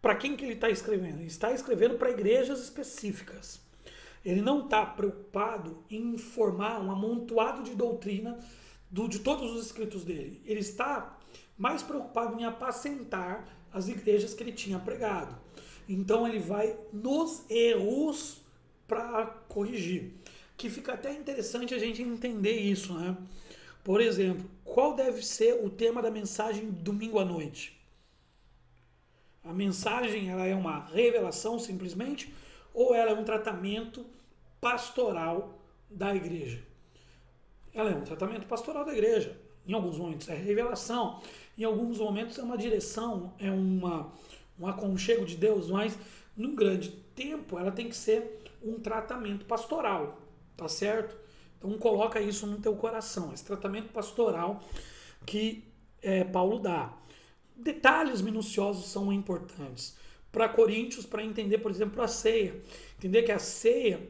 Para quem que ele está escrevendo? Ele está escrevendo para igrejas específicas. Ele não está preocupado em formar um amontoado de doutrina de todos os escritos dele. Ele está mais preocupado em apacentar as igrejas que ele tinha pregado. Então ele vai nos erros para corrigir. Que fica até interessante a gente entender isso, né? Por exemplo, qual deve ser o tema da mensagem domingo à noite? A mensagem, ela é uma revelação simplesmente, ou ela é um tratamento pastoral da igreja? Ela é um tratamento pastoral da igreja. Em alguns momentos é revelação, em alguns momentos é uma direção, é um aconchego de Deus, mas num grande tempo ela tem que ser um tratamento pastoral, tá certo? Então coloca isso no teu coração, esse tratamento pastoral que Paulo dá. Detalhes minuciosos são importantes. Para Coríntios, para entender, por exemplo, a ceia. Entender que a ceia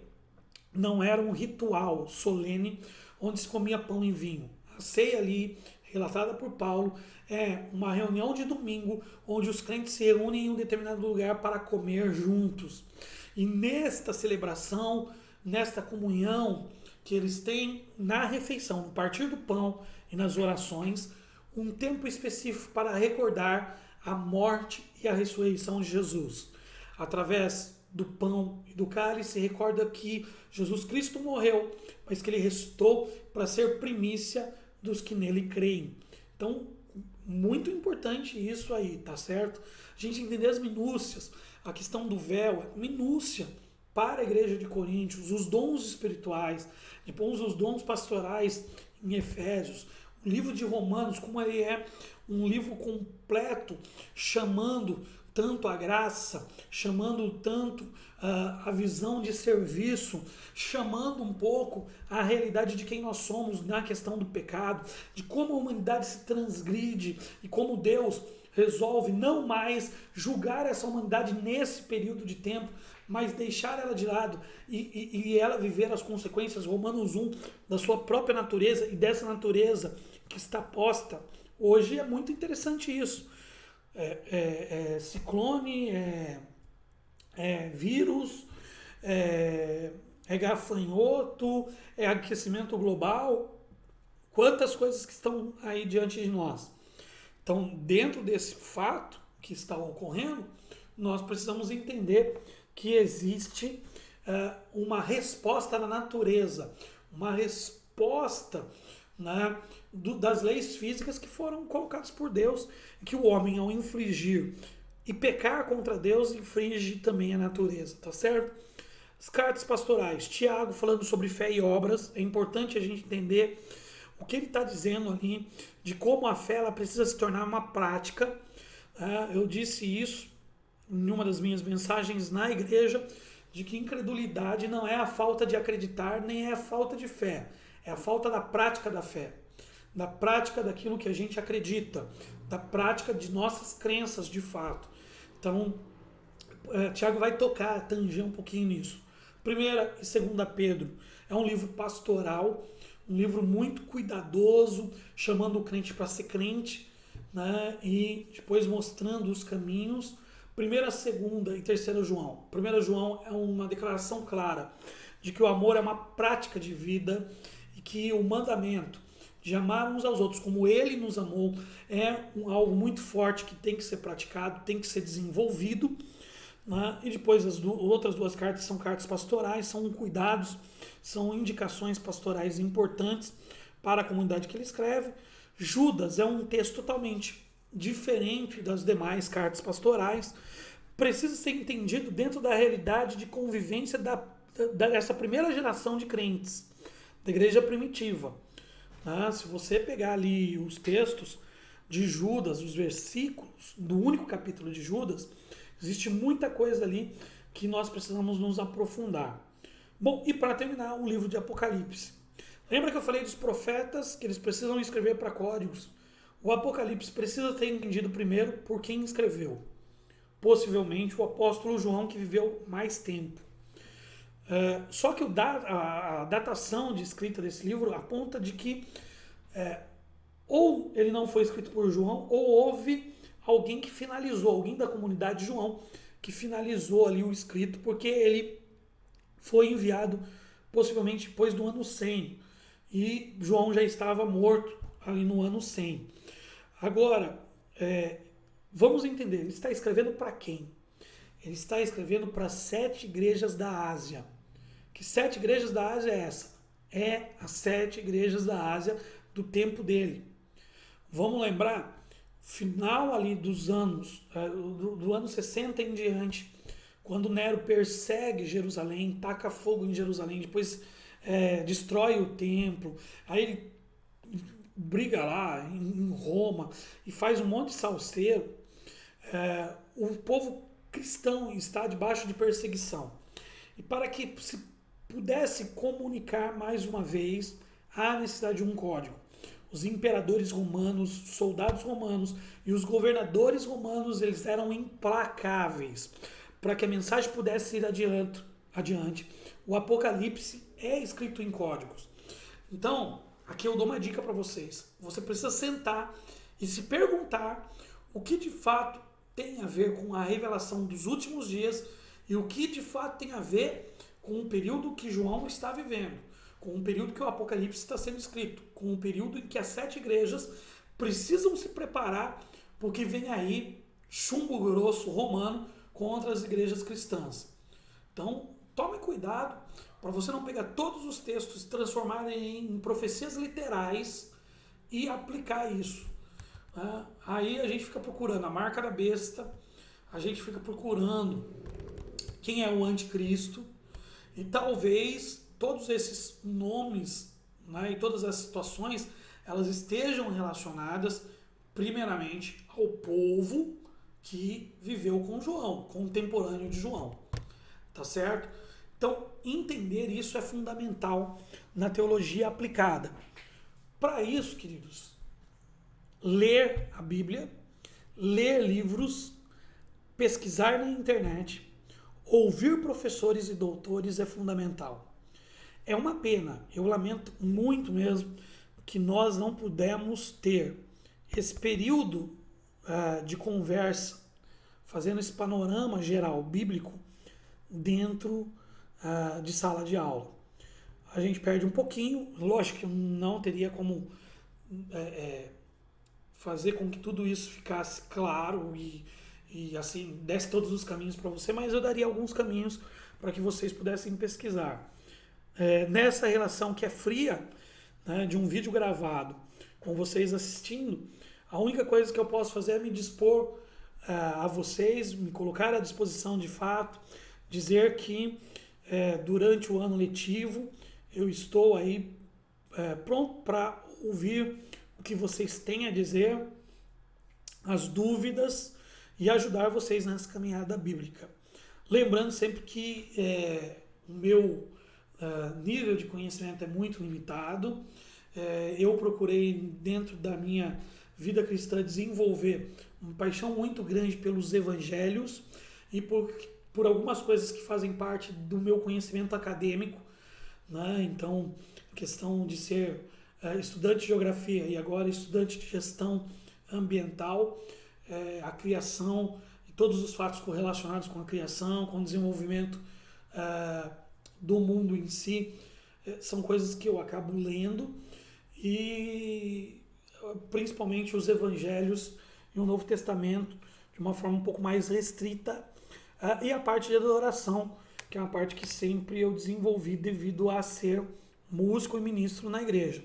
não era um ritual solene onde se comia pão e vinho. A ceia ali, relatada por Paulo, é uma reunião de domingo onde os crentes se reúnem em um determinado lugar para comer juntos. E nesta celebração, nesta comunhão que eles têm na refeição, no partir do pão e nas orações, um tempo específico para recordar a morte e a ressurreição de Jesus. Através do pão e do cálice, recorda que Jesus Cristo morreu, mas que ele ressuscitou para ser primícia dos que nele creem. Então, muito importante isso aí, tá certo? A gente entender as minúcias, a questão do véu é minúcia para a igreja de Coríntios, os dons espirituais, depois os dons pastorais em Efésios, o livro de Romanos, como ele é um livro completo, chamando tanto a graça, chamando tanto a visão de serviço, chamando um pouco a realidade de quem nós somos na questão do pecado, de como a humanidade se transgride e como Deus resolve não mais julgar essa humanidade nesse período de tempo, mas deixar ela de lado e ela viver as consequências, Romanos 1, da sua própria natureza e dessa natureza que está posta. Hoje é muito interessante isso. Ciclone, vírus, gafanhoto, aquecimento global, quantas coisas que estão aí diante de nós. Então, dentro desse fato que está ocorrendo, nós precisamos entender que existe uma resposta na natureza, uma resposta, né, das leis físicas que foram colocadas por Deus, que o homem, ao infligir e pecar contra Deus, infringe também a natureza, tá certo? As cartas pastorais, Tiago falando sobre fé e obras, é importante a gente entender o que ele está dizendo ali, de como a fé ela precisa se tornar uma prática. Eu disse isso em uma das minhas mensagens na igreja, de que incredulidade não é a falta de acreditar, nem é a falta de fé, é a falta da prática da fé, da prática daquilo que a gente acredita, da prática de nossas crenças de fato. Então, Tiago vai tanger um pouquinho nisso. 1 e 2 Pedro é um livro pastoral, um livro muito cuidadoso, chamando o crente para ser crente, né? E depois mostrando os caminhos. 1ª, 2ª e 3ª João. 1 João é uma declaração clara de que o amor é uma prática de vida e que o mandamento de amar uns aos outros como ele nos amou é algo muito forte que tem que ser praticado, tem que ser desenvolvido, né? E depois as outras duas cartas são cartas pastorais, são cuidados, são indicações pastorais importantes para a comunidade que ele escreve. Judas é um texto totalmente diferente das demais cartas pastorais, precisa ser entendido dentro da realidade de convivência dessa primeira geração de crentes, da igreja primitiva. Né? Se você pegar ali os textos de Judas, os versículos do único capítulo de Judas, existe muita coisa ali que nós precisamos nos aprofundar. Bom, e para terminar, o livro de Apocalipse. Lembra que eu falei dos profetas, que eles precisam escrever para códigos? O Apocalipse precisa ser entendido primeiro por quem escreveu. Possivelmente o apóstolo João, que viveu mais tempo. Só que a datação de escrita desse livro aponta de que ou ele não foi escrito por João, ou houve alguém que finalizou, alguém da comunidade de João, que finalizou ali o escrito, porque ele foi enviado possivelmente depois do ano 100. E João já estava morto ali no ano 100. Agora, vamos entender, ele está escrevendo para quem? Ele está escrevendo para 7 igrejas da Ásia. Que 7 igrejas da Ásia é essa? É as 7 igrejas da Ásia do tempo dele. Vamos lembrar, final ali dos anos, do ano 60 em diante, quando Nero persegue Jerusalém, taca fogo em Jerusalém, depois destrói o templo, aí ele briga lá em Roma e faz um monte de salseiro, o povo cristão está debaixo de perseguição. E para que se pudesse comunicar mais uma vez, há necessidade de um código. Os imperadores romanos, soldados romanos e os governadores romanos, eles eram implacáveis para que a mensagem pudesse ir adiante. O Apocalipse é escrito em códigos. Então, aqui eu dou uma dica para vocês. Você precisa sentar e se perguntar o que de fato tem a ver com a revelação dos últimos dias e o que de fato tem a ver com o período que João está vivendo, com o período que o Apocalipse está sendo escrito, com o período em que as 7 igrejas precisam se preparar, porque vem aí chumbo grosso romano contra as igrejas cristãs. Então, tome cuidado para você não pegar todos os textos e transformarem em profecias literais e aplicar isso. Aí a gente fica procurando a marca da besta, a gente fica procurando quem é o anticristo, e talvez todos esses nomes, né, e todas as situações, elas estejam relacionadas primeiramente ao povo que viveu com João, contemporâneo de João. Tá certo? Então, entender isso é fundamental na teologia aplicada. Para isso, queridos, ler a Bíblia, ler livros, pesquisar na internet, ouvir professores e doutores é fundamental. É uma pena, eu lamento muito mesmo, que nós não pudemos ter esse período de conversa, fazendo esse panorama geral bíblico dentro de sala de aula. A gente perde um pouquinho, lógico que eu não teria como fazer com que tudo isso ficasse claro e assim, desse todos os caminhos para você, mas eu daria alguns caminhos para que vocês pudessem pesquisar. Nessa relação que é fria, né, de um vídeo gravado, com vocês assistindo, a única coisa que eu posso fazer é me dispor a vocês, me colocar à disposição de fato, dizer que durante o ano letivo eu estou aí pronto para ouvir o que vocês têm a dizer, as dúvidas, e ajudar vocês nessa caminhada bíblica. Lembrando sempre que o meu nível de conhecimento é muito limitado. Eu procurei, dentro da minha vida cristã, desenvolver uma paixão muito grande pelos evangelhos e por algumas coisas que fazem parte do meu conhecimento acadêmico, né? Então, a questão de ser estudante de geografia e agora estudante de gestão ambiental, a criação e todos os fatos correlacionados com a criação, com o desenvolvimento do mundo em si, são coisas que eu acabo lendo, e principalmente os evangelhos e o Novo Testamento de uma forma um pouco mais restrita, e a parte de adoração, que é uma parte que sempre eu desenvolvi devido a ser músico e ministro na igreja.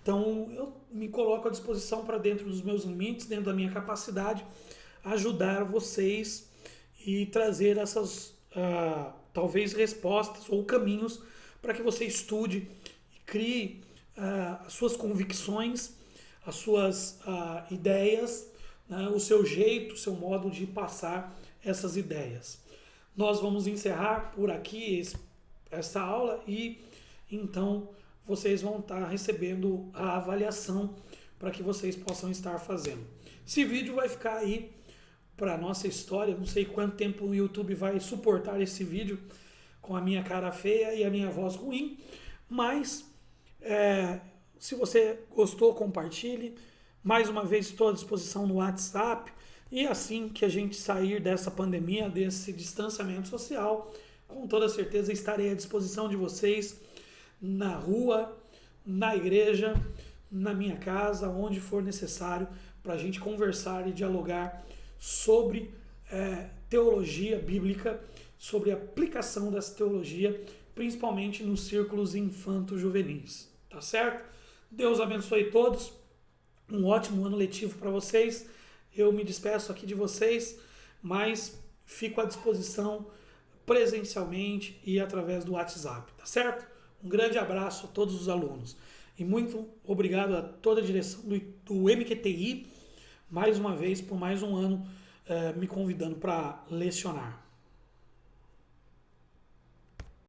Então, eu me coloco à disposição para, dentro dos meus limites, dentro da minha capacidade, ajudar vocês e trazer essas, talvez, respostas ou caminhos para que você estude e crie as suas convicções, as suas ideias, né, o seu jeito, o seu modo de passar essas ideias. Nós vamos encerrar por aqui essa aula e então vocês vão estar recebendo a avaliação para que vocês possam estar fazendo. Esse vídeo vai ficar aí para nossa história, não sei quanto tempo o YouTube vai suportar esse vídeo com a minha cara feia e a minha voz ruim, mas se você gostou, compartilhe. Mais uma vez estou à disposição no WhatsApp e assim que a gente sair dessa pandemia, desse distanciamento social, com toda certeza estarei à disposição de vocês na rua, na igreja, na minha casa, onde for necessário, para a gente conversar e dialogar sobre teologia bíblica, sobre a aplicação dessa teologia, principalmente nos círculos infanto-juvenis. Tá certo? Deus abençoe todos. Um ótimo ano letivo para vocês. Eu me despeço aqui de vocês, mas fico à disposição presencialmente e através do WhatsApp, tá certo? Um grande abraço a todos os alunos. E muito obrigado a toda a direção do MQTI, mais uma vez, por mais um ano, me convidando para lecionar.